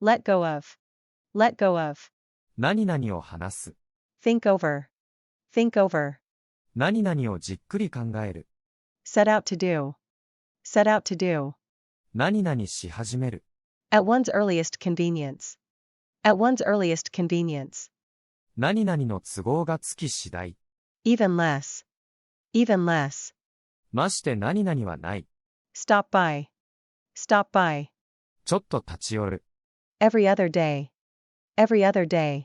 let go of, let go of, 何々を話す。think over, think over, 何々をじっくり考える。set out to do, set out to do, 何々し始める。at one's earliest convenience, at one's earliest convenience, 何々の都合がつき次第。even less, even less, まして何々はない。stop by, stop by, ちょっと立ち寄る。every other day, every other day,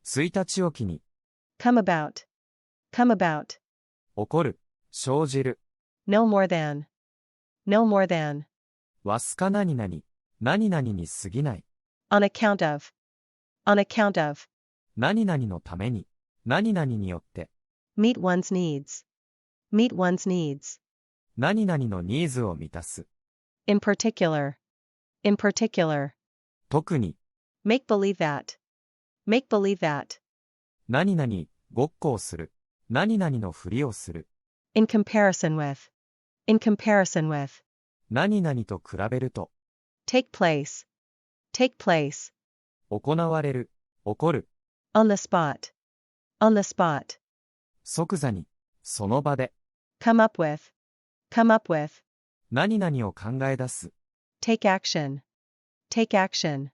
1日おきに。come about, come about, 起こる。生じる。 no more than, no more than, わすか何々。何々に過ぎない。on account of, on account of, 何々のために。何々によって。meet one's needs, meet one's needs, 何々のニーズを満たす。in particular, in particular, 特に。make believe that, make believe that, 何々。ごっこをする。何々のふりをする。in comparison with, in comparison with, 何々と比べると。take place, take place, 行われる。起こる。 on the spot, on the spot, 即座に。その場で。 come up with, come up with, 何々を考え出す。 take action, take action,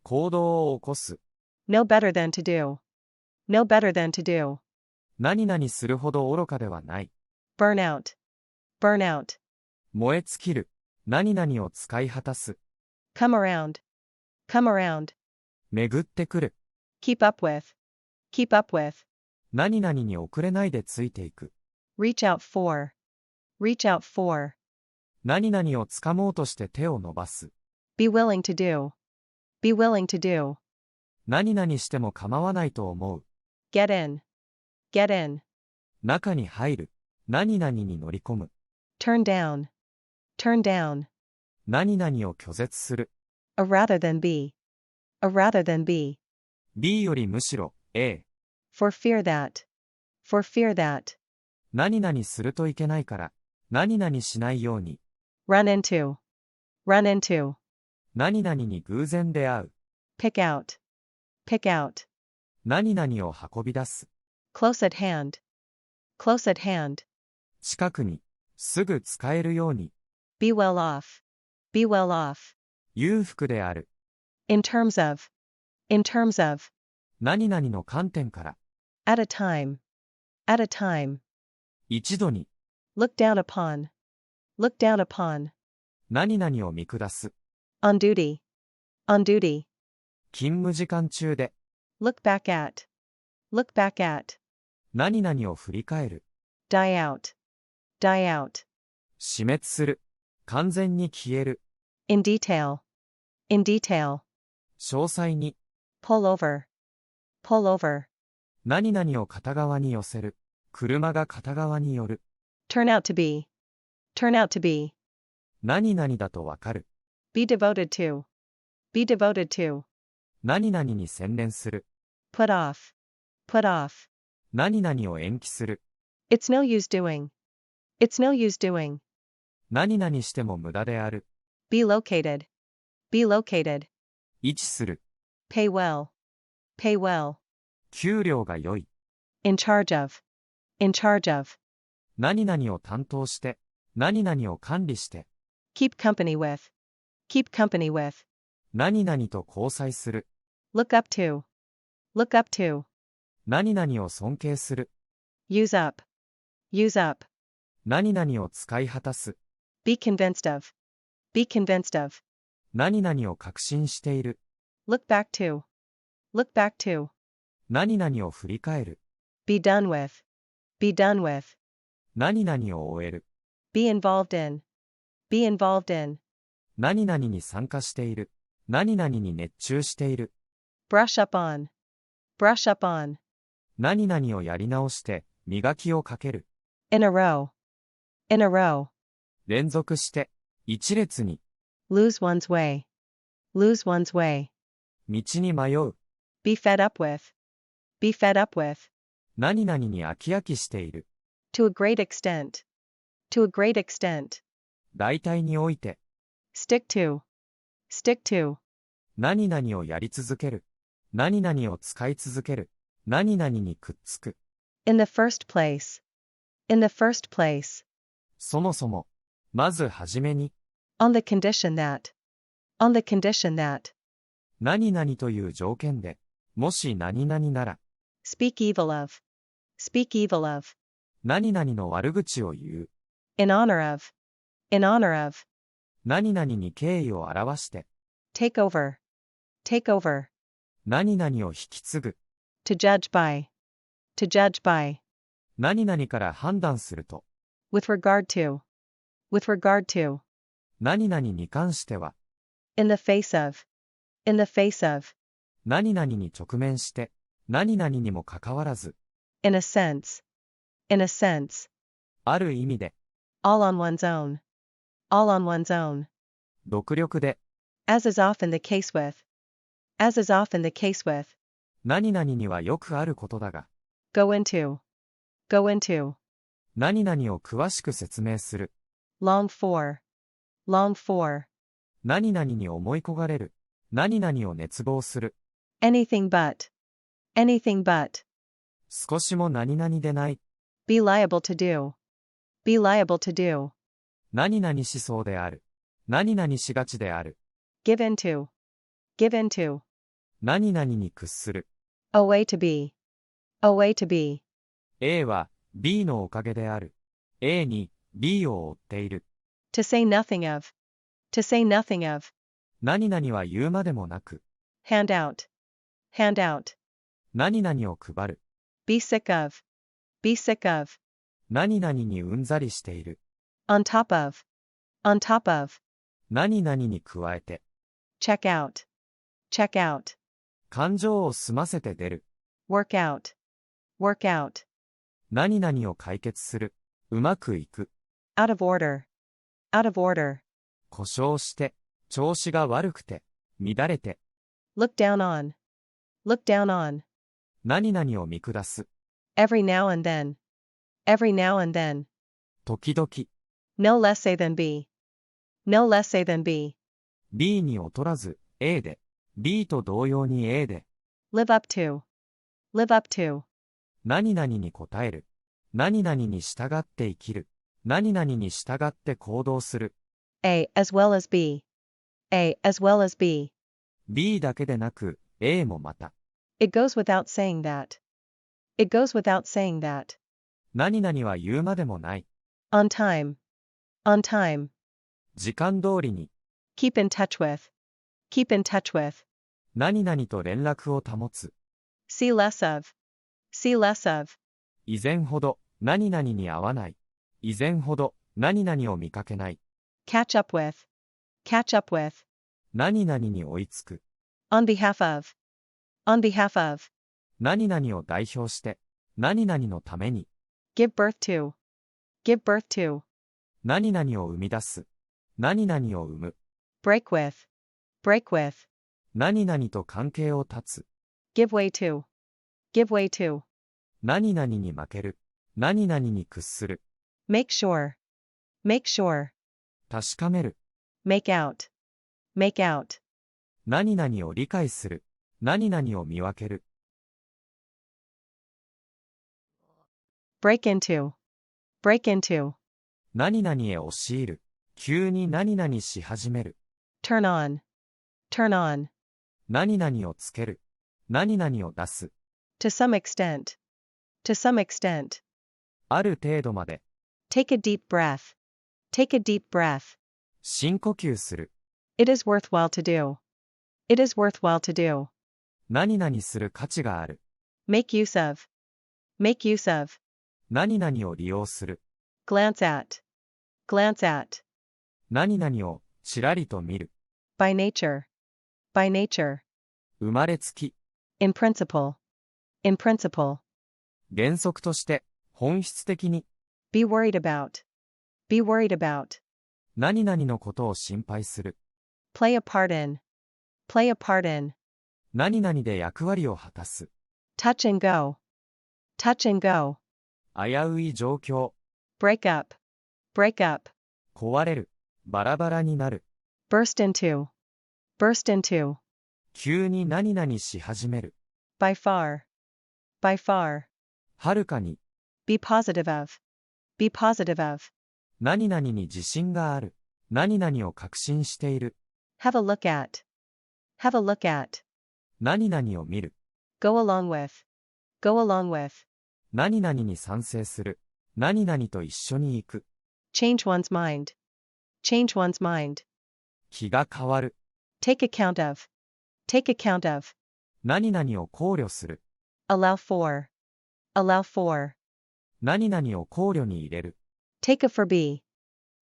行動を起こす。 no better than to do, no better than to do, 何々するほど愚かではない。 burn out, burn out, 燃え尽きる。何々を使い果たす。 come around, come around, 巡ってくる。 keep up with, keep up with, 何々に遅れないでついていく。 reach out for, reach out for, 何々をつかもうとして手を伸ばす。 be willing to do, be willing to do, 何々しても構わないと思う。 get in, get in, 中に入る。何々に乗り込む。 turn down, turn down, 何々を拒絶する。 a rather than be, a rather than be, B よりむしろ A。 for fear that, for fear that, 何々するといけないから。何々しないように。 run into, run into, 何々に偶然出会う。 pick out, pick out, 何々を運び出す。 close at hand, close at hand, 近くに。すぐ使えるように。 be well off, be well off, 裕福である。 in terms of, in terms of, 何々の観点から。 at a time, at a time, 一度に。 look down upon, look down upon, 何々を見下す。 on duty, on duty, 勤務時間中で。 look back at, look back at, 何々を振り返る。 die out, die out, 死滅する。完全に消える。 in detail, in detail, 詳細に。 pull over, pull over, 何々を片側に寄せる。車が片側に寄る。 turn out to be, turn out to be, 何々だとわかる。 be devoted to, be devoted to, 何々に専念する。 put off, put off, 何々を延期する。 it's no use doing, it's no use doing, 何々しても無駄である。 be located, be located, 位置する。 pay well, pay well, 給料が良い。 in charge of, in charge of, 何々を担当して。何々を管理して。 keep company with, keep company with, 何々と交際する。 look up to, look up to, 何々を尊敬する。 use up, use up, 何々を使い果たす。 be convinced of, be convinced of, 何々を確信している。 look back to, look back to, 何々を振り返る。 be done with, be done with, 何々を終える。 be involved in, be involved in, 何々に参加している。何々に熱中している。 brush up on, brush up on, 何々をやり直して、磨きをかける。 in a row, in a row, 連続して、一列に。 lose one's way, lose one's way, 道に迷う。 be fed up with, be fed up with, 何々に飽き飽きしている。 to a great extent, to a great extent, 大体において。 stick to, stick to, 何々をやり続ける。何々を使い続ける。何々にくっつく。In the first place. In the first place. そもそも。まずはじめに。On the condition that. On the condition that. 何々という条件で。もし何々なら。Speak evil of. Speak evil of. 何々の悪口を言う。In honor of. In honor of. 何々に敬意を表して。Take over. Take over. 何々を引き継ぐ。To judge by. To judge by. 何々から判断すると。With regard to. With regard to. 何々に関しては。In the face of. In the face of. 何々に直面して。何々にもかかわらず。In a sense. In a sense. ある意味で。All on one's own. All on one's own. 独力で。As is often the case with. As is often the case with. 何々にはよくあることだが。Go into. Go into. 何々を詳しく説明する。Long for. Long for. 何々に思い焦がれる。何々を熱望する。Anything but. Anything but. 少しも何々でない。Be liable to do. Be liable to do. 何々しそうである。何々しがちである。Give into. Give into. 何々に屈する。A way to be. A way to be. A は B のおかげである。A に B を追っている。To say nothing of. To say nothing of. 何々は言うまでもなく。Hand out. Hand out. 何々を配る。Be sick of. Be sick of. 何々にうんざりしている。On top of. On top of. 何々に加えて。Check out. Check out. 感情を済ませて出る。Work out. Work out. 何々を解決する。うまくいく。Out of order. Out of order. 故障して。調子が悪くて。乱れて。Look down on. Look down on. 何々を見下す。Every now and then. Every now and then. 時々。 No less A than B. No less A than B. B に劣らず A で。B と同様に A で。Live up to. Live up to. 何々に応える。何々に従って生きる。何々に従って行動する。A as well as B. A as well as B. B だけでなく A もまた。It goes without saying that. It goes without saying that. 何々は言うまでもない。On time. On time. 時間通りに。Keep in touch with. Keep in touch with. 何々と連絡を保つ。See less of. See less of. 以前ほど何々に会わない。以前ほど何々を見かけない。Catch up with. Catch up with. 何々に追いつく。On behalf of. On behalf of. 何々を代表して。何々のために。Give birth to. Give birth to. 何々を生み出す。何々を生む。Break with. Break with. 何々と関係を断つ。Give way to. Give way to. 何々に負ける。何々に屈する。Make sure. Make sure. 確かめる。Make out. Make out. 何々を理解する。何々を見分ける。Break into. Break into. 何々へ押し入る。急に何々し始める。Turn on. Turn on. 何々をつける。何々を出す。To some extent. To some extent. ある程度まで。Take a deep breath. Take a deep breath. 深呼吸する。It is worthwhile to do. It is worthwhile to do. 何々する価値がある。Make use of. Make use of. 何々を利用する。Glance at. Glance at. 何々をちらりと見る。By nature. By nature. 生まれつき。In principle. In principle. 原則として、本質的に。Be worried about. Be worried about. 何々のことを心配する。Play a part in. Play a part in. 何々で役割を果たす。Touch and go. Touch and go. 危うい状況。Break up. Break up. 壊れる。バラバラになる。Burst into. Burst into. 急に何々し始める。by far, by far. はるかに。Be positive of, be positive of. 何々に自信がある。何々を確信している。Have a look at, have a look at. 何々を見る。Go along with, go along with. 何々に賛成する。何々と一緒に行く。Change one's mind, change one's mind. 気が変わる。Take account of, take account of. 何々を考慮する。Allow for, allow for. 何々を考慮に入れる。Take a for B,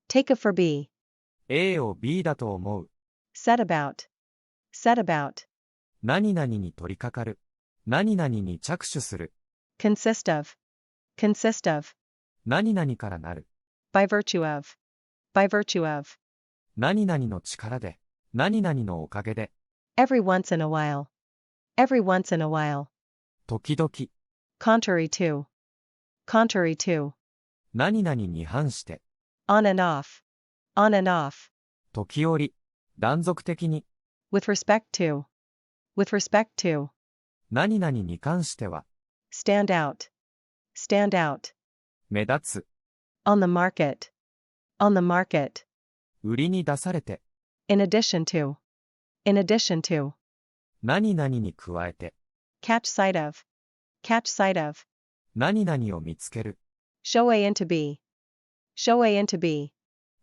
take a for B. A を B だと思う。Set about, set about. 何々に取り掛かる。何々に着手する。Consist of, consist of. 何々からなる。By virtue of, by virtue of. 何々の力で。何々のおかげで。Every once in a while, every once in a while. 時々。Contrary to, contrary to. 何々に反して。On and off, on and off. 時折。断続的に。With respect to, with respect to. 何々に関しては。Stand out, stand out. 目立つ。On the market, on the market. 売りに出されて。In addition to, in addition to. 何々に加えて。Catch sight of, catch sight of. 何々を見つける。Show A into B, show A into B.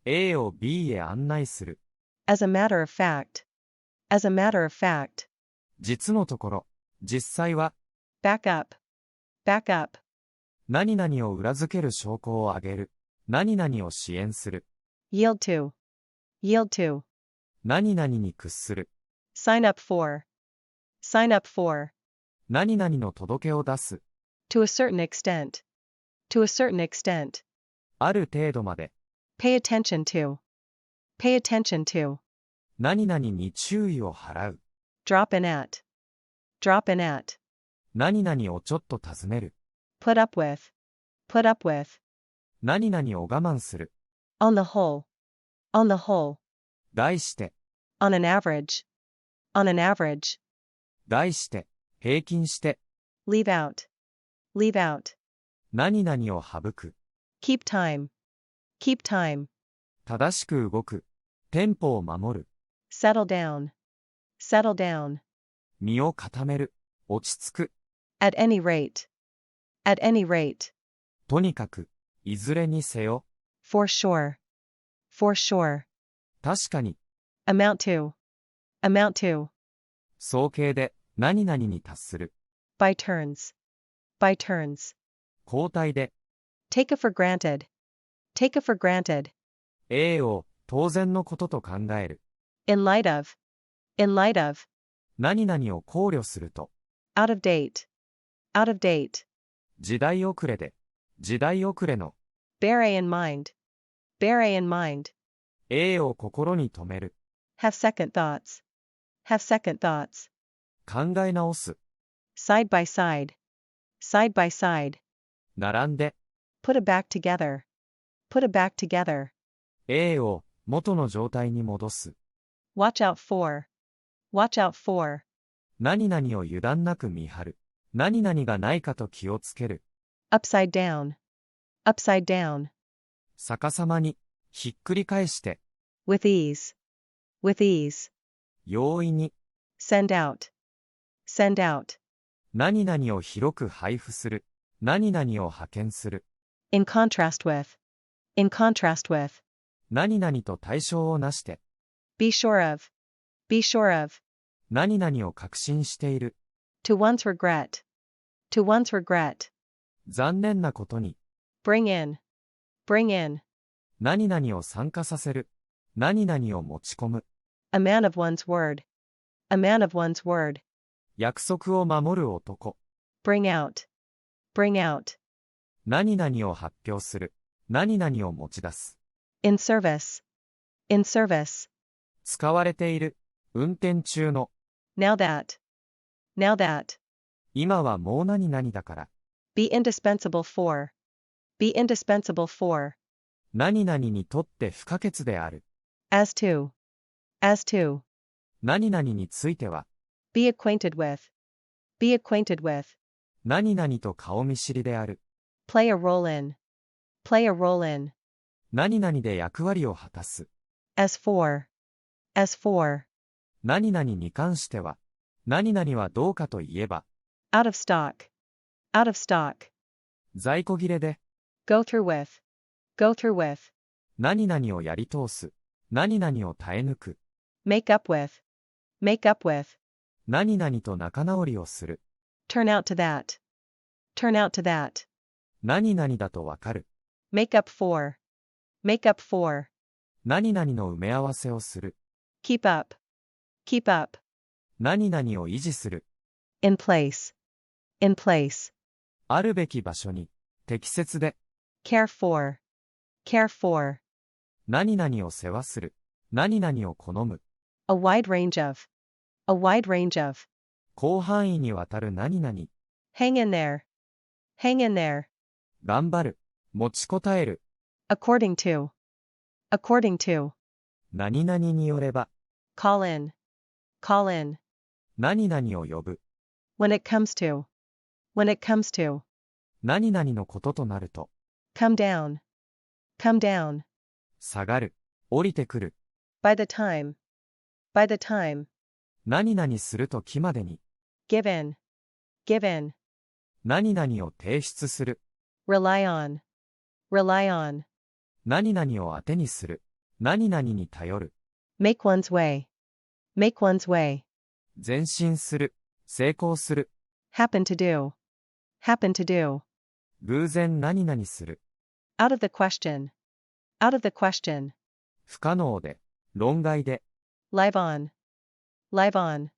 A を B へ案内する。As a matter of fact, as a matter of fact. 実のところ、実際は。Back up, back up. 何々を裏付ける証拠を挙げる。何々を支援する。Yield to, yield to. 何々に屈する。Sign up for, sign up for. 何々の届けを出す。To a certain extent, to a certain extent. ある程度まで。Pay attention to, pay attention to. 何々に注意を払う。Drop in at, drop in at. 何々をちょっと尋ねる。Put up with, put up with. 何々を我慢する。On the whole, on the whole. 題して。On an average, on an average. 題して。平均して。Leave out, leave out. 何々を省く。Keep time, keep time. 正しく動く。テンポを守る。Settle down, settle down. 身を固める。落ち着く。At any rate, at any rate. とにかく。いずれにせよ。For sure, for sure. 確かに。Amount to, amount to. 総計で。何々に達する。By turns, by turns. 交代で。Take a for granted, take a for granted. A を当然のことと考える。In light of, in light of. 何々を考慮すると。Out of date, out of date. 時代遅れで。時代遅れの。Bear A in mind, bear A in mind. A を心に留める。Have second thoughts, have second thoughts. 考え直す。Side by side, side by side. 並んで。Put it back together, put it back together. A を元の状態に戻す。Watch out for, watch out for. 何々を油断なく見張る。何々がないかと気をつける。Upside down, upside down. 逆さまに。ひっくり返して。With ease, with ease. 容易に。Send out, send out. 何々を広く配布する。何々を派遣する。In contrast with, in contrast with. 何々と対象をなして。Be sure of, be sure of. 何々を確信している。To one's regret, to one's regret. 残念なことに。Bring in, bring in. 何々を参加させる。何々を持ち込む。A man of one's word, a man of one's word. 約束を守る男。Bring out, bring out. 何々を発表する。何々を持ち出す。In service, in service. 使われている。運転中の。Now that, now that. 今はもう何々だから。Be indispensable for, be indispensable for. 何々にとって不可欠である。As to, as to. 何々については。Be acquainted with. Be acquainted with. 何々と顔見知りである。Play a role in. Play a role in. 何々で役割を果たす。As for. As for. 何々に関しては。何々はどうかといえば。Out of stock. Out of stock. 在庫切れで。Go through with. Go through with. 何々をやり通す。何々を耐え抜く。Make up with. Make up with. 何々と仲直りをする。Turn out to that. Turn out to that. 何々だとわかる。Make up for. Make up for. 何々の埋め合わせをする。Keep up. Keep up. 何々を維持する。In place. In place. あるべき場所に。適切で。Care for. Care for. 何々を世話する。何々を好む。A wide range of. A wide range of. 広範囲にわたる何々。Hang in there. Hang in there. 頑張る。持ちこたえる。According to. According to. 何々によれば。Call in. Call in. 何々を呼ぶ。When it comes to. When it comes to. 何々のこととなると。Come down. Come down. 下がる。降りてくる。By the time. By the time. 何々するときまでに。Give in. Give in. 何々を提出する。Rely on. Rely on. 何々を当てにする。何々に頼る。Make one's way. Make one's way. 前進する。成功する。Happen to do. Happen to do. 偶然何々する。Out of the question. Out of the question. 不可能で。論外で。Live on. Live on.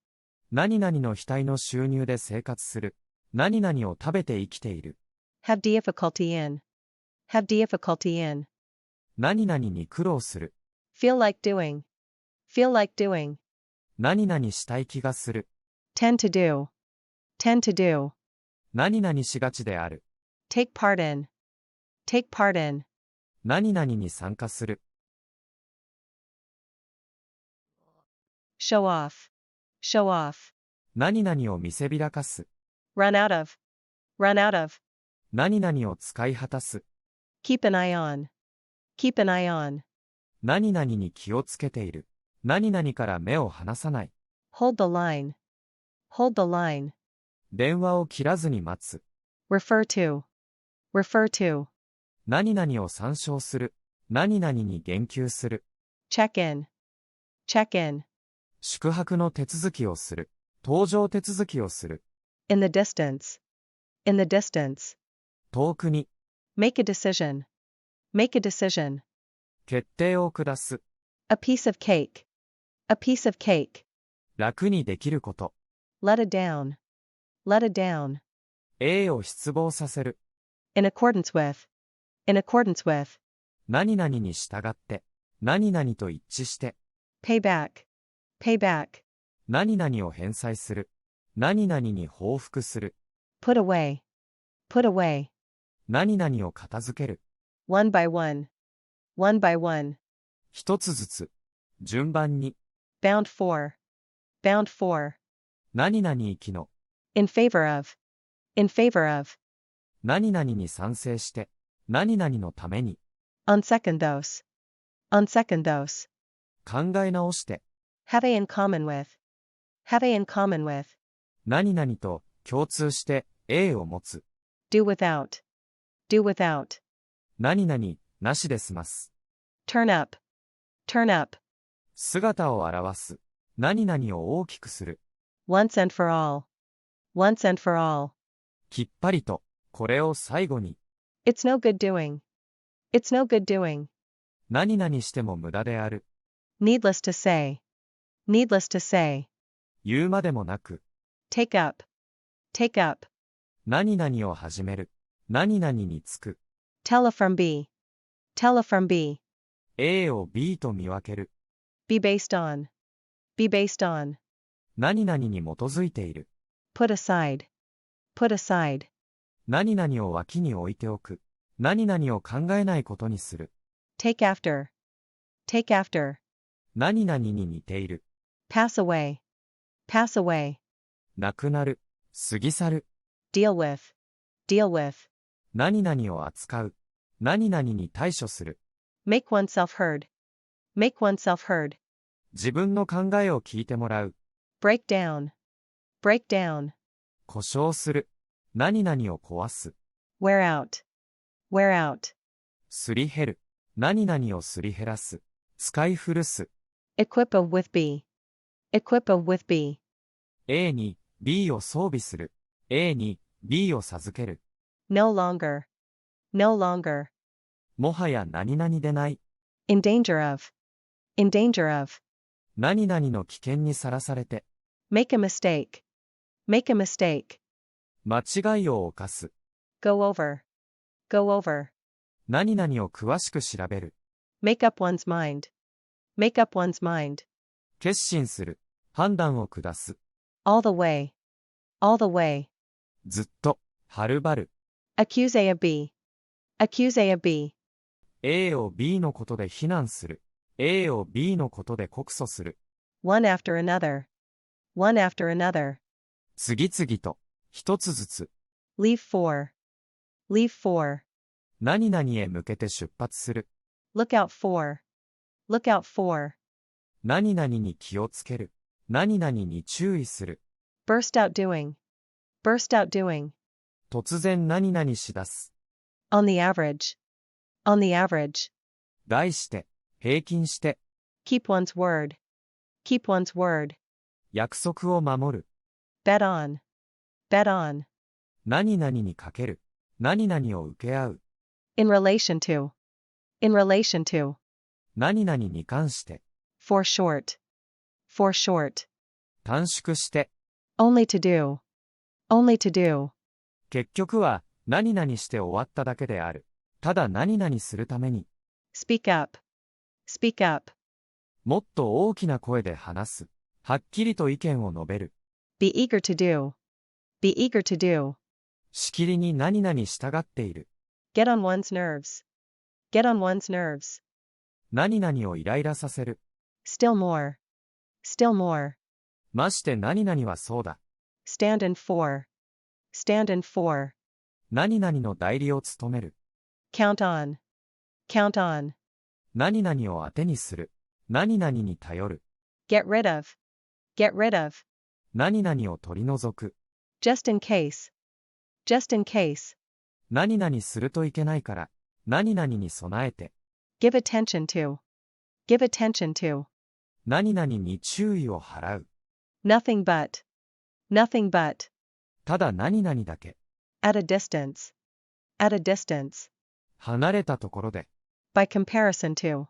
何々の額の収入で生活する。何々を食べて生きている。Have difficulty in. Have difficulty in. 何々に苦労する。Feel like doing. Feel like doing. 何々したい気がする。Tend to do. Tend to do. 何々しがちである。Take part in. Take part in. 何々に参加する。Show off. Show off. 何々を見せびらかす。Run out of. Run out of. 何々を使い果たす。Keep an eye on. Keep an eye on. 何々に気をつけている。何々から目を離さない。Hold the line. Hold the line. 電話を切らずに待つ。Refer to. Refer to. 何々を参照する。何々に言及する。Check in. Check in. 宿泊の手続きをする。搭乗手続きをする。In the distance. In the distance. 遠くに。Make a decision. Make a decision. 決定を下す。A piece of cake. A piece of cake. 楽にできること。Let it down. Let it down. A を失望させる。In accordance with. In accordance with. 何々に従って。何々と一致して。Pay back. Pay back. 何々を返済する。何々に報復する。Put away. Put away. 何々を片付ける。One by one. One by one. 一つずつ。順番に。Bound for. Bound for. 何々行きの。In favor of. In favor of. 何々に賛成して。何々のために。On second those. On second those. 考え直して。Have a in common with. Have a in common with. 何々と共通して A を持つ。Do without. Do without. 何々なしで済ます。Turn up. Turn up. 姿を現す。何々を大きくする。Once and for all. Once and for all. きっぱりと。これを最後に。It's no good doing. It's no good doing. 何々しても無駄である。Needless to say. Needless to say. 言うまでもなく。Take up. Take up. 何々を始める。何々につく。Tell a from B. Tell a from B. A を B と見分ける。Be based on. Be based on. 何々に基づいている。Put aside. Put aside. 何々を脇に置いておく。何々を考えないことにする。Take after. Take after. 何々に似ている。Pass away. Pass away. なくなる、過ぎ去る。deal with, deal with, 何々を扱う。何々に対処する。make oneself heard, make oneself heard, 自分の考えを聞いてもらう。break down, break down, 故障する。何々を壊す。wear out, wear out, すり減る。何々をすり減らす。使い古す。equip of with be, equip of with be, A に B を装備する。A に B を授ける。 no longer, no longer, もはや何々でない。in danger of, in danger of, 何々の危険にさらされて。make a mistake, make a mistake, 間違いを犯す。go over, go over, 何々を詳しく調べる。make up one's mind, make up one's mind, 決心する。判断を下す。 all the way, all the way, ずっと。はるばる。 accuse A of B, accuse A of B, A を B のことで非難する。A を B のことで告訴する。 one after another, one after another, 次々と。一つずつ。 leave for, leave for, 何々へ向けて出発する。 look out for, look out for, 何々に気をつける。何々に注意する。 burst out doing, burst out doing, 突然何々しだす。 on the average, on the average, 題して、平均して。 keep one's word, keep one's word, 約束を守る。 bet on, bet on, 何々にかける。何々を請け合う。 in relation to, in relation to, 何々に関して。 for short, for short, 短縮して。 only to do, only to do, 結局は何々して終わっただけである。ただ何々するために。 speak up, speak up, もっと大きな声で話す。はっきりと意見を述べる。 be eager to do, be eager to do, しきりに何々従っている。 get on one's nerves, get on one's nerves, 何々をイライラさせる。 still more, still more, まして何々はそうだ。 stand in for, stand in for, 何々の代理を務める。 count on, count on, 何々を当てにする。何々に頼る。 get rid of, get rid of, 何々を取り除く。 just in case, just in case, 何々するといけないから。何々に備えて。 give attention to, give attention to, 何々に注意を払う。 nothing but, nothing but, ただ何々だけ。 at a distance, at a distance, 離れたところで。 by comparison to,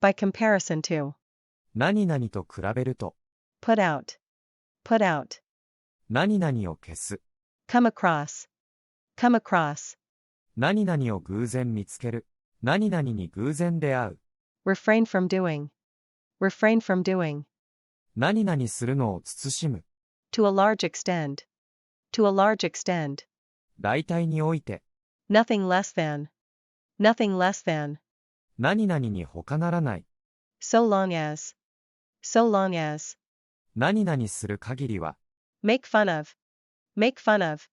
by comparison to, 何々と比べると。 put out, put out, 何々を消す。 come across, come across, 何々を偶然見つける。何々に偶然出会う。 refrain from doing, refrain from doing, 何々するのを慎む。 to a large extent, to a large extent, 大体において。 nothing less than, nothing less than, 何々に他ならない。 so long as, so long as, 何々する限りは。 make fun of, make fun of,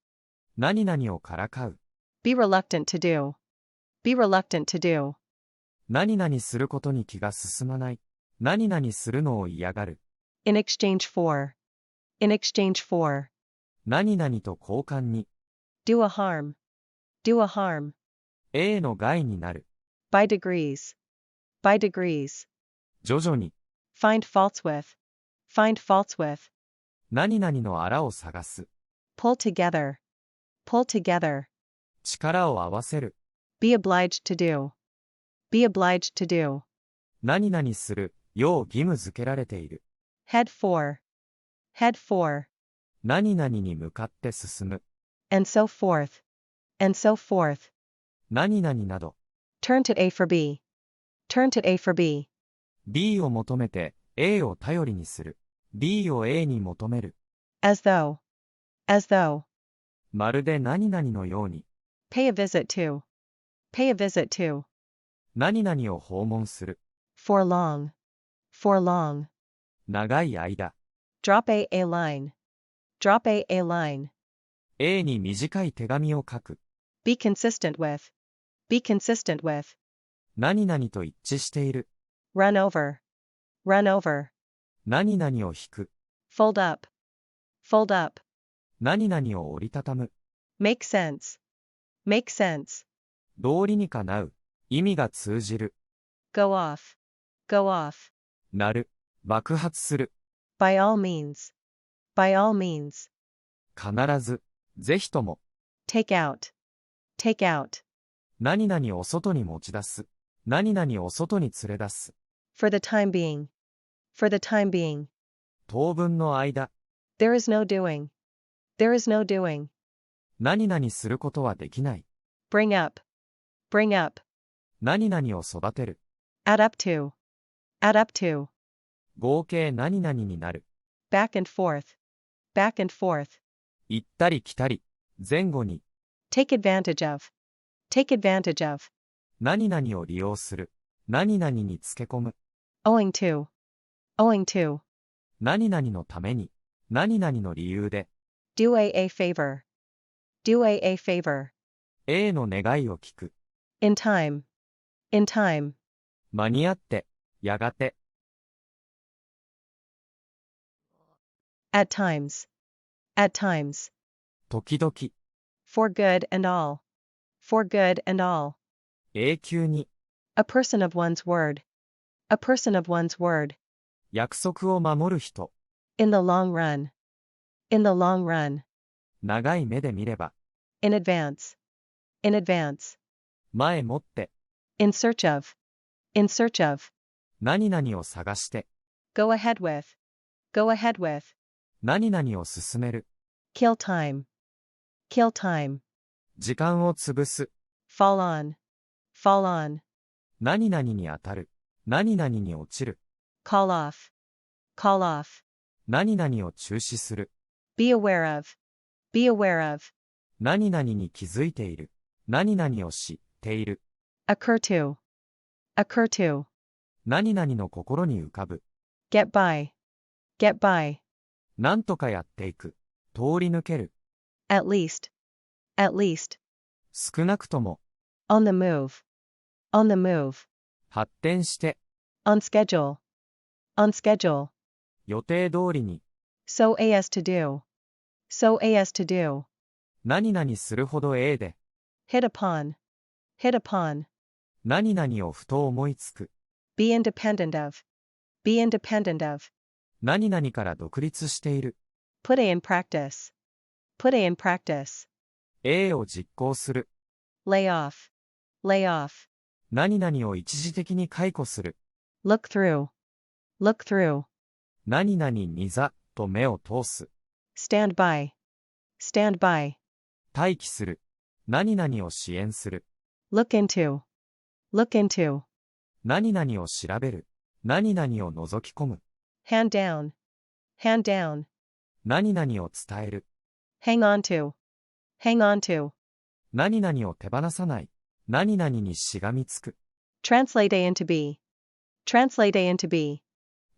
何々をからかう。 be reluctant to do, be reluctant to do, 何々することに気が進まない。何々するのを嫌がる。 in exchange for, in exchange for, 何々と交換に。 do a harm, do a harm, A の害になる。 by degrees, by degrees, 徐々に。 find faults with, find faults with, 何々のあらを探す。 pull together, pull together, 力を合わせる。 be obliged to do, be obliged to do, 何々する。よう義務付けられている。 head for, head for, 何々に向かって進む。 and so forth, and so forth, 何々など。 turn to A for B, turn to A for B, B を求めて A を頼りにする。B を A に求める。 as though, as though, まるで何々のように。 pay a visit to, pay a visit to, 何々を訪問する。 for long, for long, 長い間。 drop a line, Drop a line. A に短い手紙を書く。Be consistent with. Be consistent with. 何々と一致している。Run over. Run over. 何々を引く。Fold up. Fold up. 何々を折りたたむ。Make sense. Make sense. 道理にかなう。意味が通じる。Go off. Go off. 鳴る。爆発する。By all means. By all means. 必ず。ぜひとも。Take out. Take out. 何々を外に持ち出す。何々を外に連れ出す。For the time being. For the time being. 当分の間。There is no doing. There is no doing. 何々することはできない。Bring up. Bring up. 何々を育てる。Add up to. Add up to. 合計何々になる。Back and forth. Back and forth. 行ったり来たり。前後に。Take advantage of. Take advantage of. 何々を利用する。何々につけ込む。Owing to. Owing to. 何々のために。何々の理由で。Do a favor. Do a favor. A の願いを聞く。In time. In time. 間に合って。やがて。At times. At times. 時々。For good and all. For good and all. 永久に。A person of one's word. A person of one's word. 約束を守る人。In the long run. In the long run. 長い目で見れば。In advance. In advance. 前もって。In search of. In search of. 何々を探して。Go ahead with. Go ahead with. 何々を進める。Kill time. Kill time. 時間を潰す。Fall on. Fall on. 何々に当たる。何々に落ちる。Call off. Call off. 何々を中止する。Be aware of. Be aware of. 何々に気づいている。何々を知っている。Occur to. Occur to. 何々の心に浮かぶ。Get by. Get by. なんとかやっていく。通り抜ける。At least. At least. 少なくとも。On the move. On the move. 発展して。On schedule. On schedule. 予定通りに。So as to do. So as to do. 何々するほどで。Hit upon. Hit upon. 何々をふと思いつく。Be independent of. Be independent of. 何々から独立している。Put in practice. Put in practice. A を実行する。Lay off. Lay off. 何々を一時的に解雇する。Look through. Look through. 何々にざと目を通す。Stand by. Stand by. 待機する。何々を支援する。Look into. Look into. 何々を調べる。何々を覗き込む。Hand down. Hand down. 何々を伝える。Hang on to. Hang on to. 何々を手放さない。何々にしがみつく。Translate A into B. Translate A into B.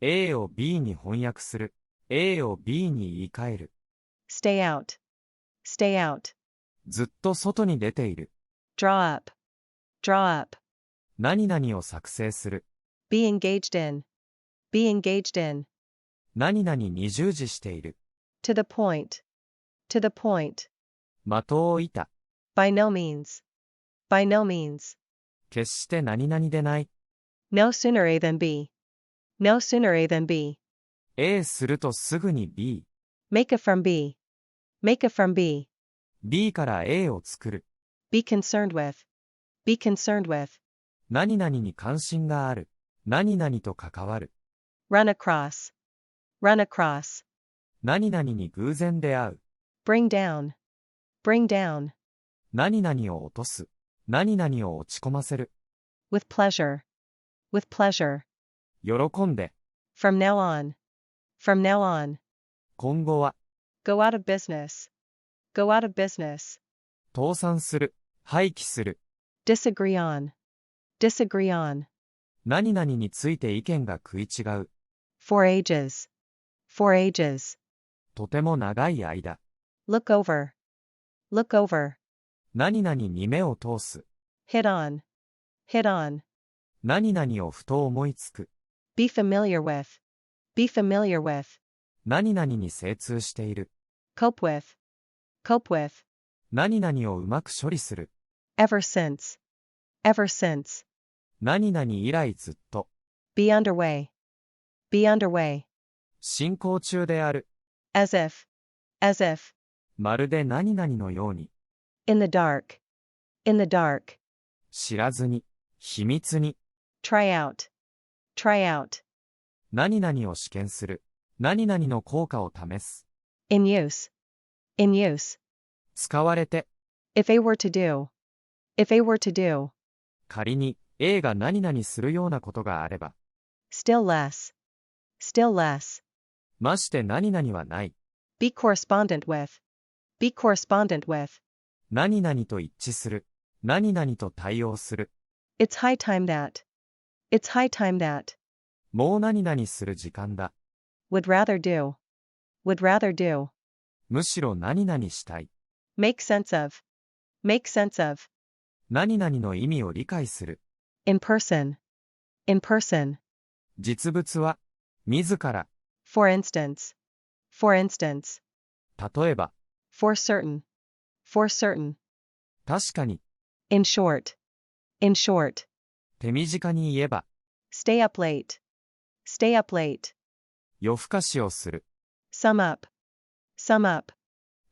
A を B に翻訳する。A を B に言い換える。Stay out. Stay out. ずっと外に出ている。Draw up. Draw up. 何々を作成する。Be engaged in. Be engaged in. 何々に従事している。To the point. To the point. 的を射た。By no means. By no means. 決して何々でない。No sooner A than B. No sooner A than B. A するとすぐに B。Make it from B. Make it from B. B から A を作る。Be concerned with. Be concerned with. 何々に関心がある。何々と関わる。Run across. Run across. 何々に偶然出会う。Bring down. Bring down. 何々を落とす。何々を落ち込ませる。With pleasure. With pleasure. 喜んで。From now on. From now on. 今後は。Go out of business. Go out of business. 倒産する。廃棄する。Disagree on. Disagree on. 何々について意見が食い違う。For ages. For ages. とても長い間。look over, look over, 何々に目を通す。hit on, hit on, 何々をふと思いつく。be familiar with, be familiar with, 何々に精通している。cope with, cope with, 何々をうまく処理する。ever since, ever since, 何々以来ずっと。be underway, be underway, 進行中である。as if, as if, まるで何々のように。in the dark, in the dark, 知らずに。秘密に。try out, try out, 何々を試験する。何々の効果を試す。in use, in use, 使われて。if A were to do, if A were to do, 仮に A が何々するようなことがあれば。still less, still less, まして何々はない。be correspondent with, be correspondent with, 何々と一致する。何々と対応する。it's high time that, it's high time that, もう何々する時間だ。would rather do, would rather do, むしろ何々したい。make sense of, make sense of, 何々の意味を理解する。in person, in person, 実物は、自ら、 for instance, for instance, 例えば、 for certain, for certain, 確かに、 in short, in short, 手短に言えば、 stay up late, stay up late, 夜更かしをする。sum up, sum up,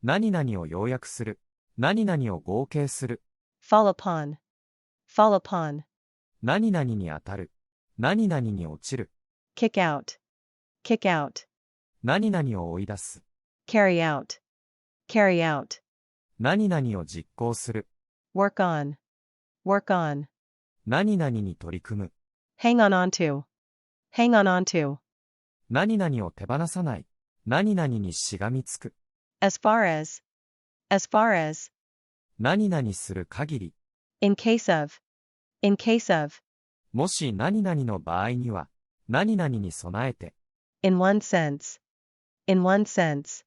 何々を要約する。何々を合計する。fall upon, fall upon, 何々に当たる。何々に落ちる。kick out, kick out, 何々を追い出す。carry out, carry out, 何々を実行する。work on, work on, 何々に取り組む。hang on onto, hang on onto, 何々を手放さない。何々にしがみつく。as far as, as far as, 何々する限り。in case of, in case of, もし何々の場合には、何々に備えて。in one sense, in one sense,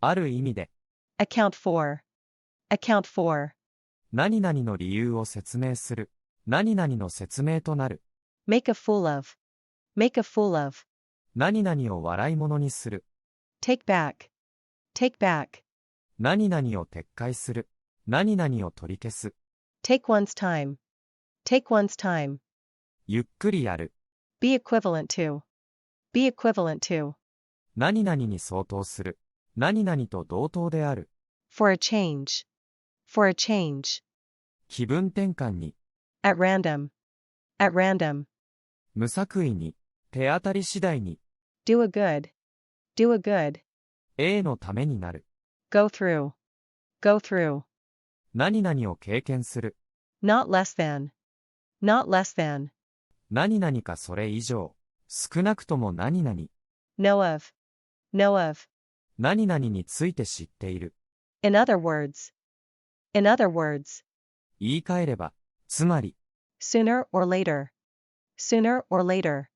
ある意味で。account for, account for, 何々の理由を説明する。何々の説明となる。 make a fool of, make a fool of, 何々を笑い物にする。 take back, take back, 何々を撤回する。何々を取り消す。 take one's time, take one's time, ゆっくりやる。 be equivalent to, be equivalent to, 何々に相当する。何々と同等である。 for a change, for a change, 気分転換に。 at random, at random, 無作為に。手当たり次第に。 do a good, do a good, A のためになる。 go through, go through, 何々を経験する。 not less than, not less than, 何々かそれ以上。少なくとも何々。 know of, know of, 何々について知っている。 in other words, in other words, 言い換えれば、つまり、 sooner or later, sooner or later,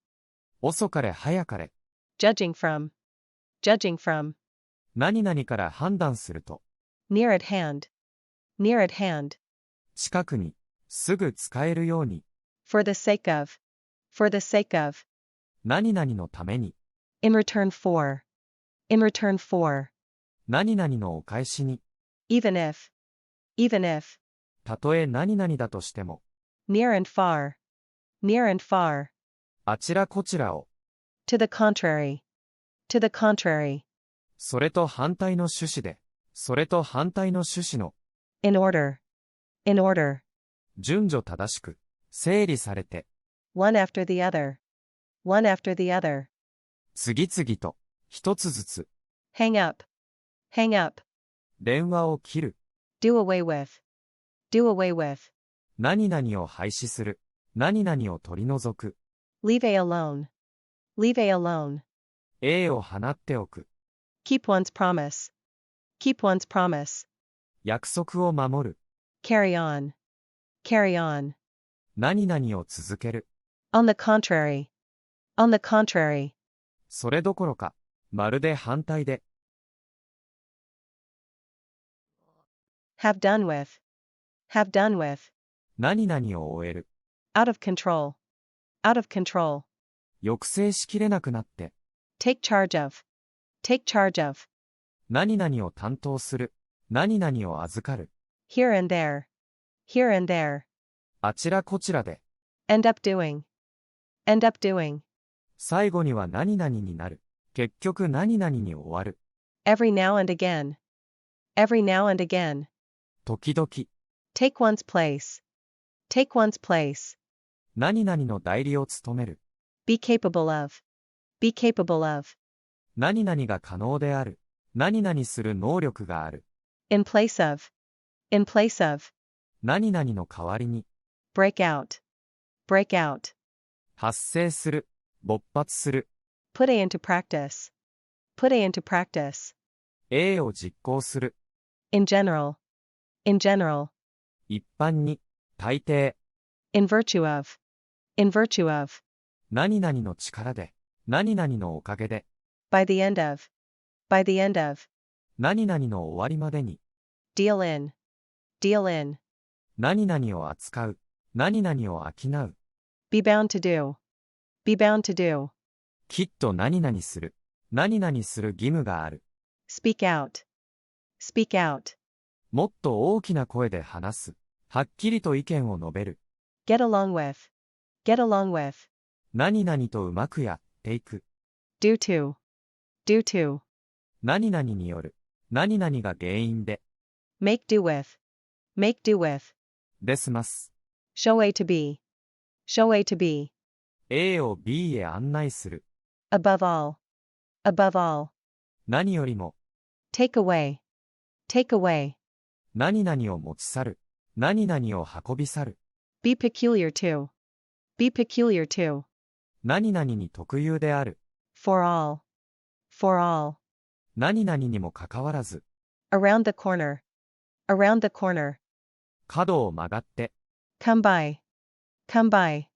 遅かれ早かれ。 judging from, judging from, 何々から判断すると。 near at hand, near at hand, 近くに、すぐ使えるように。 for the sake of, for the sake of, 何々のために。 in return for, in return for, 何々のお返しに。 even if, even if, たとえ何々だとしても。 near and far, near and far, あちらこちらを。 to the contrary, to the contrary, それと反対の趣旨で。それと反対の趣旨の。 in order, in order, 順序正しく。整理されて。 one after the other, one after the other, 次々と。一つずつ。 hang up, hang up, 電話を切る。 do away with, do away with, 何々を廃止する。何々を取り除く。 leave A alone, leave A alone, A を放っておく。 keep one's promise, keep one's promise, 約束を守る。 carry on, carry on, 何々を続ける。 on the contrary, on the contrary, それどころか、まるで反対で。have done with, have done with, 何々を終える。out of control, out of control, 抑制しきれなくなって。take charge of, take charge of, 何々を担当する。何々を預かる。here and there, here and there, あちらこちらで。end up doing, end up doing, 最後には何々になる。結局何々に終わる。every now and again, every now and again, 時々。take one's place, take one's place, 何々の代理を務める。be capable of, be capable of, 何々が可能である。何々する能力がある。in place of, in place of, 何々の代わりに。break out, break out, 発生する。勃発する。put it into practice, put it into practice, A を実行する。in general, in general, 一般に。大抵。in virtue of, in virtue of, 何々の力で。何々のおかげで。by the end of, by the end of, 何々の終わりまでに。deal in, deal in, 何々を扱う。何々を商う。be bound to do, be bound to do, きっと何々する。何々する義務がある。speak out, speak out, もっと大きな声で話す。はっきりと意見を述べる。 get along with, get along with, 何々とうまくやっていく。 due to, due to, 何々による。何々が原因で。make do with, make do with, ですます。show A to B, show A to B, A を B へ案内する。 above all, above all, 何よりも。take away, take away, 何々を持ち去る。何々を運び去る。 be peculiar to, be peculiar to, 何々に特有である。 for all, for all, 何々にもかかわらず。 around the corner, around the corner, 角を曲がって。 come by, come by,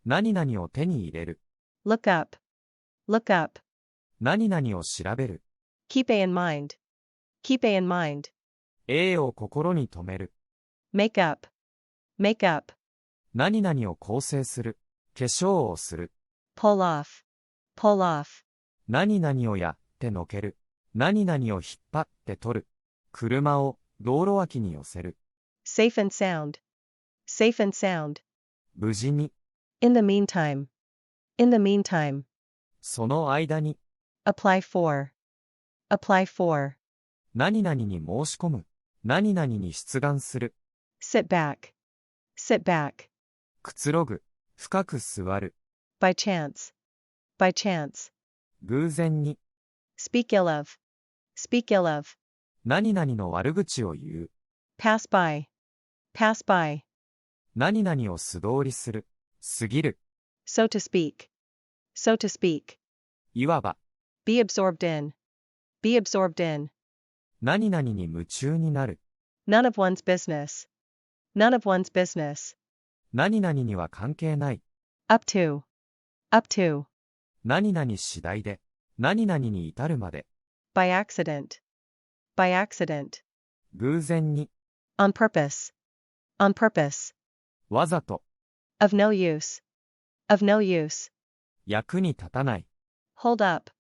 何々を手に入れる。 look up, look up, 何々を調べる。 keep A in mind, keep A in mind, A を心に留める。 make up, make up, 何々を構成する。化粧をする。 pull off, pull off, 何々をやってのける。何々を引っ張って取る。車を道路脇に寄せる。 safe and sound, safe and sound, 無事に。 in the meantime, in the meantime, その間に。 apply for, apply for, 何々に申し込む。何々に出願する。 sit back, sit back, くつろぐ。深く座る。 by chance, by chance, 偶然に。 speak ill of, speak ill of, 何々の悪口を言う。 pass by, pass by, 何々を素通りする。過ぎる。 so to speak, so to speak, いわば。 be absorbed in, be absorbed in, 何々に夢中になる。 none of one's business, none of one's business, 何々には関係ない。 up to, up to, 何々次第で。何々に至るまで。 by accident, by accident, 偶然に。 on purpose, on purpose, わざと。 of no use, of no use, 役に立たない。 hold up,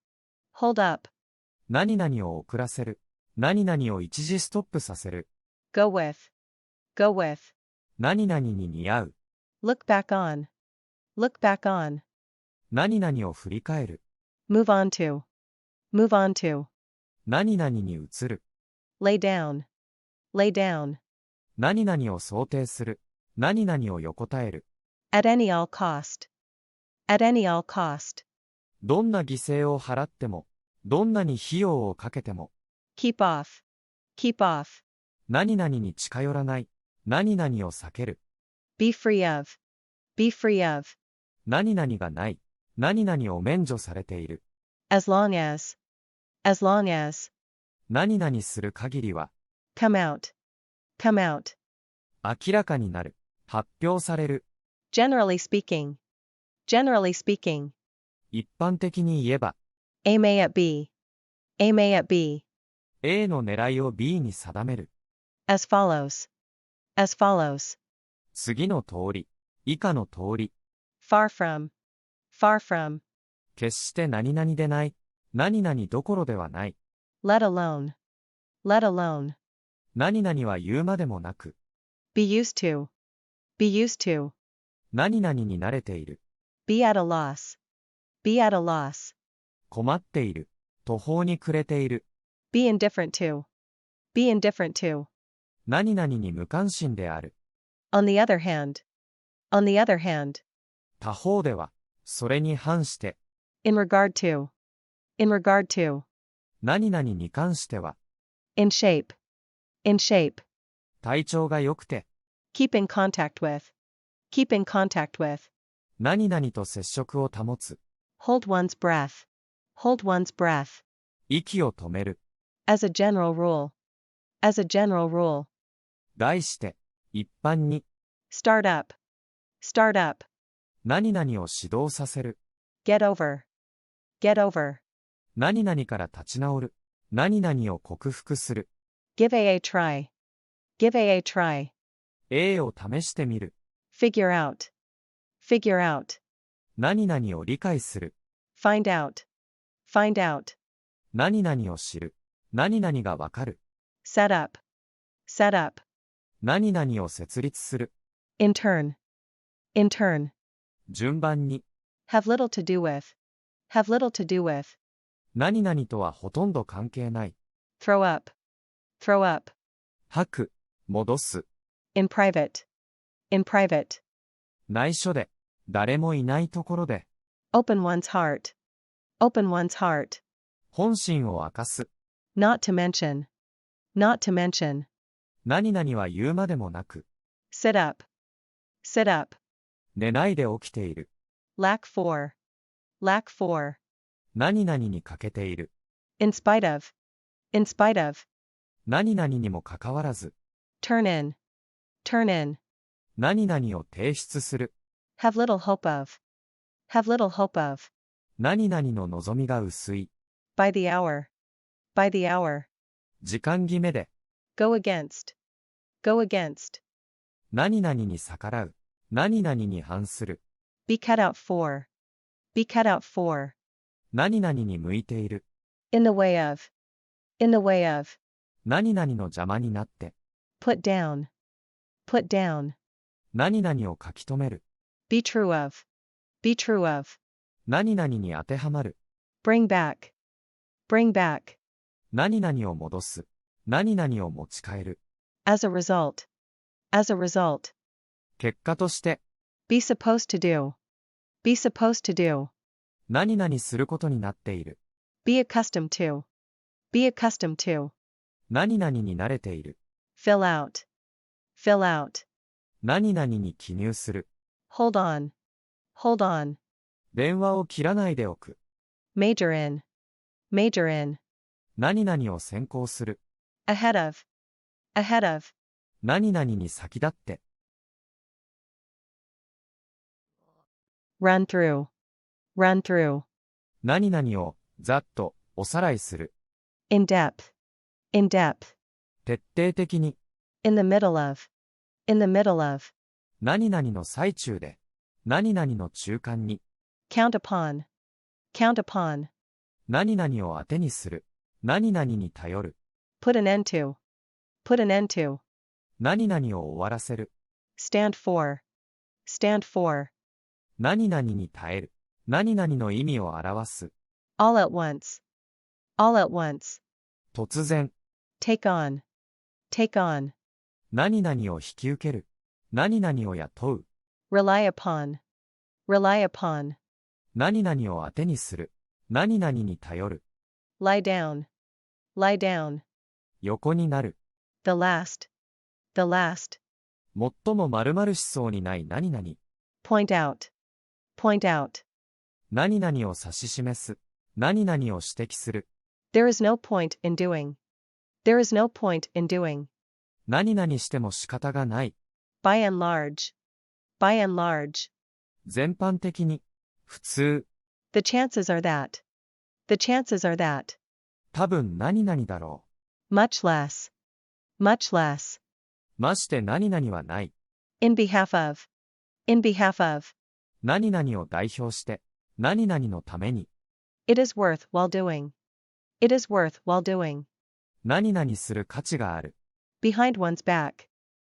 hold up, 何々を遅らせる。何々を一時ストップさせる。 go with, go with, 何々に似合う。 look back on, look back on, 何々を振り返る。 move on to, move on to, 何々に移る。 lay down, lay down, 何々を想定する。何々を横たえる。 at any all cost, at any all cost, どんな犠牲を払っても、どんなに費用をかけても、 keep off, keep off, 何々に近寄らない。何々を避ける。 be free of, be free of, 何々がない。何々を免除されている。 as long as, as long as, 何々する限りは、 come out, come out, 明らかになる。発表される。 generally speaking, generally speaking, 一般的に言えば、 aim A at B, aim A at B, A の狙いを B に定める。as follows, as follows, 次の通り、以下の通り、 far from, far from, 決して何々でない、何々どころではない、 let alone, let alone, 何々は言うまでもなく、 be used to, be used to, 何々に慣れている、 be at a loss, be at a loss, 困っている、途方に暮れている、 be indifferent to, be indifferent to, 何々に無関心である、 on the other hand, on the other hand, 他方では、それに反して、 in regard to, in regard to, 何々に関しては、 in shape, in shape, 体調が良くて、 keep in contact with, keep in contact with, 何々と接触を保つ、 hold one's breath, hold one's breath, 息を止める、 as a general rule, as a general rule, 題して、一般に、 start up, start up, 何々を指導させる、 get over, get over, 何々から立ち直る、何々を克服する、 give a try, give a try, A を試してみる、 figure out, figure out, 何々を理解する、 find out, find out, 何々を知る、何々がわかる、 set up, set up, 何々を設立する、 in turn, in turn, 順番に、 have little to do with, have little to do with, 何々とはほとんど関係ない、 throw up, throw up, 吐く、戻す、 in private, in private, 内緒で、誰もいないところで、 open one's heart, open one's heart, 本心を明かす、 not to mention, not to mention, 何々は言うまでもなく、 sit up, sit up, 寝ないで起きている、 lack for, lack for, 何々に欠けている、 in spite of, in spite of, 何々にもかかわらず、 turn in, turn in, 何々を提出する、 have little hope of, have little hope of, 何々の望みが薄い、 by the hour, by the hour, 時間決めで、 go against, go against, 何々に逆らう、何々に反する、 be cut out for, be cut out for, 何々に向いている、 in the way of, in the way of, 何々の邪魔になって、 put down, put down, 何々を書き留める、 be true of, be true of, 何々に当てはまる、 bring back, bring back, 何々を戻す、何々を持ち帰る、 as a result, as a result, 結果として、 be supposed to do, be supposed to do, 何々することになっている、 be accustomed to, be accustomed to, 何々に慣れている、 fill out, fill out, 何々に記入する、 hold on, hold on, 電話を切らないでおく、 major in, major in, 何々を先行する、 ahead of, ahead of, 何々に先立って、 run through, run through, 何々をざっとおさらいする、 in depth, in depth, 徹底的に、 in the middle of, in the middle of, 何々の最中で、何々の中間に、 count upon, count upon, 何々を当てにする、何々に頼る、 put an end to, put an end to, 何々を終わらせる、 stand for, stand for, 何々に耐える、何々の意味を表す、 all at once, all at once, 突然、 take on, take on, 何々を引き受ける、何々を雇う、 rely upon, rely upon, 何々を当てにする、何々に頼る、 lie down, lie down, 横になる、 the last, the last, 最も〇〇しそうにない何々、 point out, point out, 何々を指し示す、何々を指摘する、 there is no point in doing, there is no point in doing, 何々しても仕方がない、 by and large, by and large, 全般的に、普通、 the chances are that, the chances are that, 多分何々だろ much less, much less. まして何々はない。In behalf of. In behalf of. 何々を代表して、何々のために。It is worth while doing. It is worth while doing. 何々する価値がある。Behind one's back.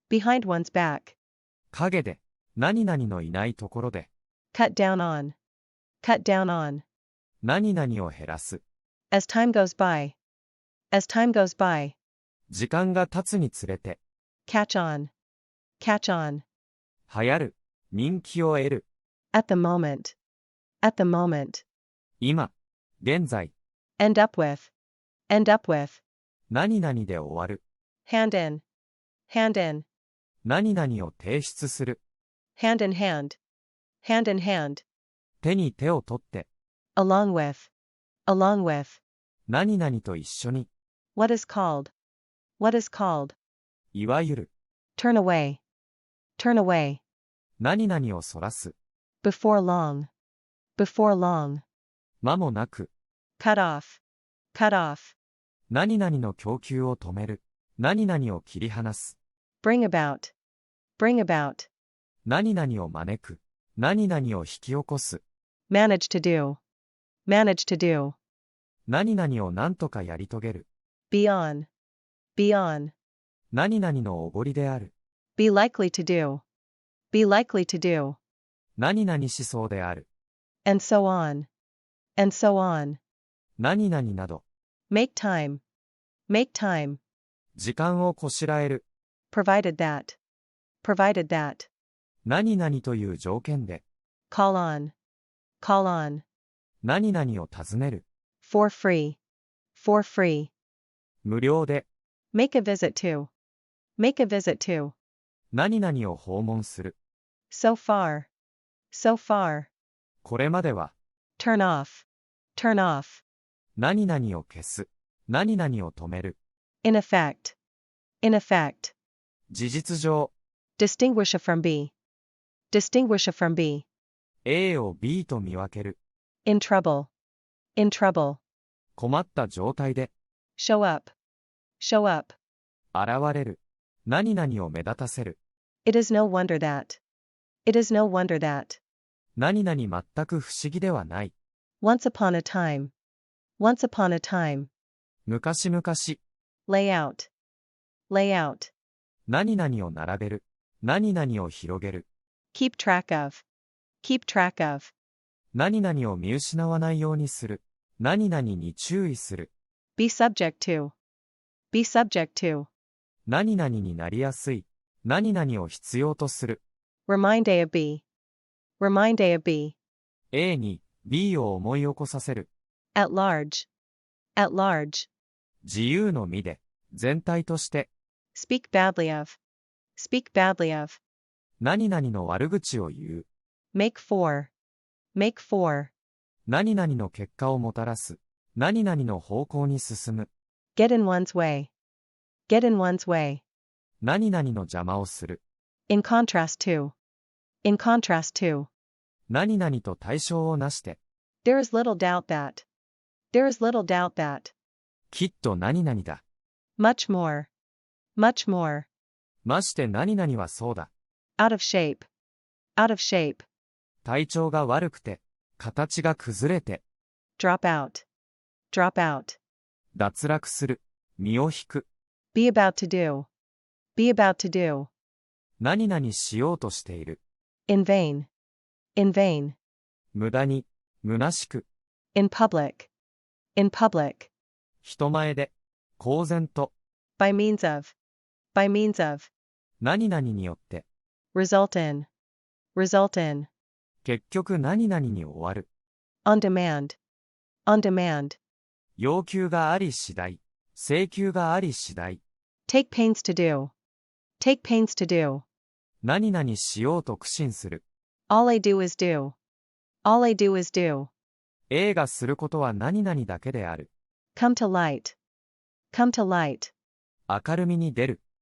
Behind one's back. 陰で、何々のいないところで。Cut down on. Cut down on. 何々を減らす。As time goes by. As time goes by. 時間が経つにつれて。Catch on. Catch on. 流行る。人気を得る。At the moment. At the moment. 今。現在。End up with. End up with. 何々で終わる。Hand in. Hand in. 何々を提出する。Hand in hand. Hand in hand. 手に手を取って。Along with. Along with. 何々と一緒に。What is called. What is called. いわゆる。Turn away. Turn away. 何々をそらす。Before long. Before long. 間もなく。Cut off. Cut off. 何々の供給を止める。何々を切り離す。Bring about. Bring about. 何々を招く。何々を引き起こす。Manage to do. Manage to do. 何々を何とかやり遂げる。Be on. Be on. 何々のおごりである。Be likely to do. Be likely to do. 何々しそうである。And so on. And so on. 何々など。Make time. Make time. 時間をこしらえる。Provided that. Provided that. 何々という条件で。Call on. Call on. 何々を尋ねる。For free. For free. 無料で。Make a visit to. Make a visit to. 何々を訪問する。So far. So far. これまでは。Turn off. Turn off. 何々を消す。何々を止める。In effect. In effect. 事実上。Distinguish a from B. Distinguish a from B. A を B と見分ける。In trouble. In trouble. 困った状態で。Show up. Show up. 現れる。何々を目立たせる。It is no wonder that. It is no wonder that. 何々全く不思議ではない。Once upon a time. Once upon a time. 昔々。Lay out. Lay out. 何々を並べる。何々を広げる。Keep track of. Keep track of. 何々を見失わないようにする。何々に注意する。Be subject to. Be subject to. 何々になりやすい。何々を必要とする。Remind A of B. Remind A of B. A に B を思い起こさせる。At large. At large. 自由の身で、全体として。Speak badly of. Speak badly of. 何々の悪口を言う。Make for. Make for. 何々の結果をもたらす。何々の方向に進む。Get in one's way. Get in one's way. 何々の邪魔をする。In contrast to. In contrast to. 何々と対象をなして。There is little doubt that. There is little doubt that. きっと何々だ。Much more. Much more. まして何々はそうだ。Out of shape. Out of shape. 体調が悪くて、形が崩れて。Drop out. Drop out. 脱落する。身を引く。Be about to do. Be about to do. 何々しようとしている。In vain. In vain. 無駄に、虚しく。In public. In public. 人前で、公然と。By means of. By means of. 何々によって。Result in. Result in. 結局何々に終わる。On demand. On demand. 要求があり次第。請求があり次第。Take pains to do. Take pains to do. 何々しようと苦心する。All I do is do. All I do is do. A がすることは何々だけである。Come to light. Come to light. 明るみに出る。